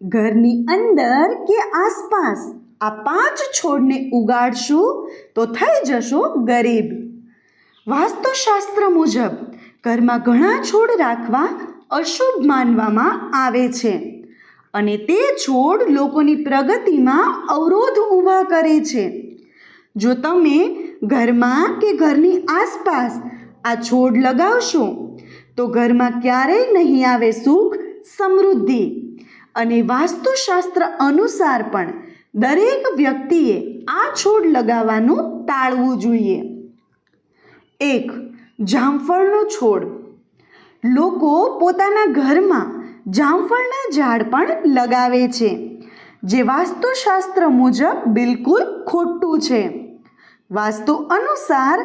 ઘરની અંદર કે આસપાસ આ 5 છોડને ઉગાડશું તો થઈ જશો ગરીબ. વાસ્તુશાસ્ત્ર મુજબ ઘરમાં ઘણા છોડ રાખવા અશુભ માનવામાં આવે છે અને તે છોડ લોકોની પ્રગતિમાં અવરોધ ઊભા કરે છે. જો તમે ઘરમાં કે ઘરની આસપાસ આ છોડ લગાવશો તો ઘરમાં ક્યારેય નહીં આવે સુખ, સમૃદ્ધિ. અને વાસ્તુશાસ્ત્ર અનુસાર પણ દરેક વ્યક્તિએ આ છોડ લગાવવાનું ટાળવું જોઈએ. 1. જામફળનો છોડ. લોકો પોતાના ઘરમાં જામફળના ઝાડ પણ લગાવે છે, જે વાસ્તુશાસ્ત્ર મુજબ બિલકુલ ખોટું છે. વાસ્તુ અનુસાર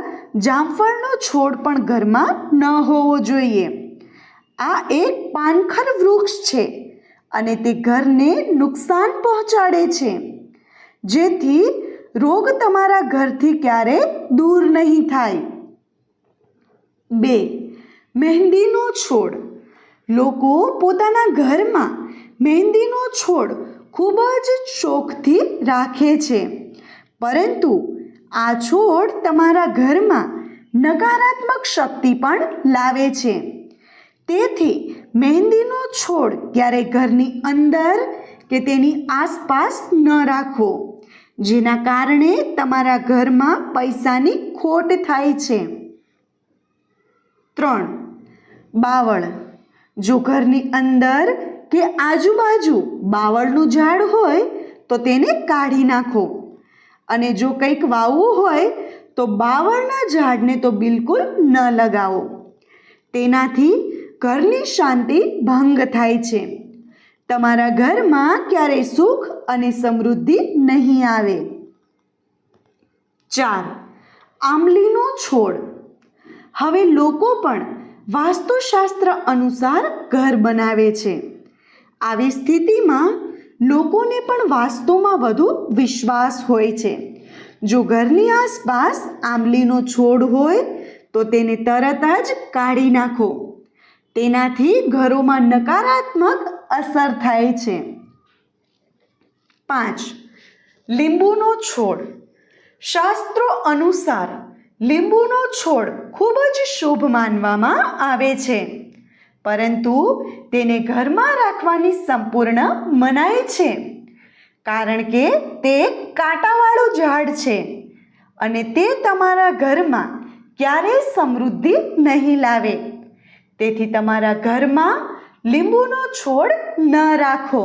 જામફળનો છોડ પણ ઘરમાં ન હોવો જોઈએ. આ એક પાનખર વૃક્ષ છે અને તે ઘરને નુકસાન પહોંચાડે છે, જેથી રોગ તમારા ઘરથી ક્યારેય દૂર નહીં થાય. 2. મહેંદીનો છોડ. લોકો પોતાના ઘરમાં મહેંદીનો છોડ ખૂબ જ શોખથી રાખે છે, પરંતુ આ છોડ તમારા ઘરમાં નકારાત્મક શક્તિ પણ લાવે છે. તેથી મહેંદીનો છોડ ક્યારેય ઘરની અંદર કે તેની આસપાસ ન રાખો, જેના કારણે તમારા ઘરમાં પૈસાની ખોટ થાય છે. 3. બાવળ. જો ઘરની અંદર કે આજુબાજુ બાવળનું ઝાડ હોય તો તેને કાઢી નાખો, અને જો કંઈક વાવવું હોય તો બાવળના ઝાડને તો બિલકુલ ન લગાવો. તેનાથી ઘરની શાંતિ ભંગ થાય છે. તમારા ઘરમાં ક્યારેય સુખ અને સમૃદ્ધિ નહીં આવે. 4. આંબલીનો છોડ. હવે લોકો પણ વાસ્તુશાસ્ત્ર અનુસાર ઘર બનાવે છે. આવી સ્થિતિમાં લોકોને પણ વાસ્તુમાં વધુ વિશ્વાસ હોય છે. જો ઘરની આસપાસ આંબલીનો છોડ હોય તો તેને તરત જ કાઢી નાખો. તેનાથી ઘરોમાં નકારાત્મક અસર થાય છે. 5. લીંબુનો છોડ. શાસ્ત્રો અનુસાર લીંબુનો છોડ ખૂબ જ શુભ માનવામાં આવે છે, પરંતુ તેને ઘરમાં રાખવાની સંપૂર્ણ મનાઈ છે, કારણ કે તે કાંટાવાળું ઝાડ છે અને તે તમારા ઘરમાં ક્યારેય સમૃદ્ધિ નહીં લાવે. તેથી તમારા ઘરમાં લીંબુનો છોડ ન રાખો.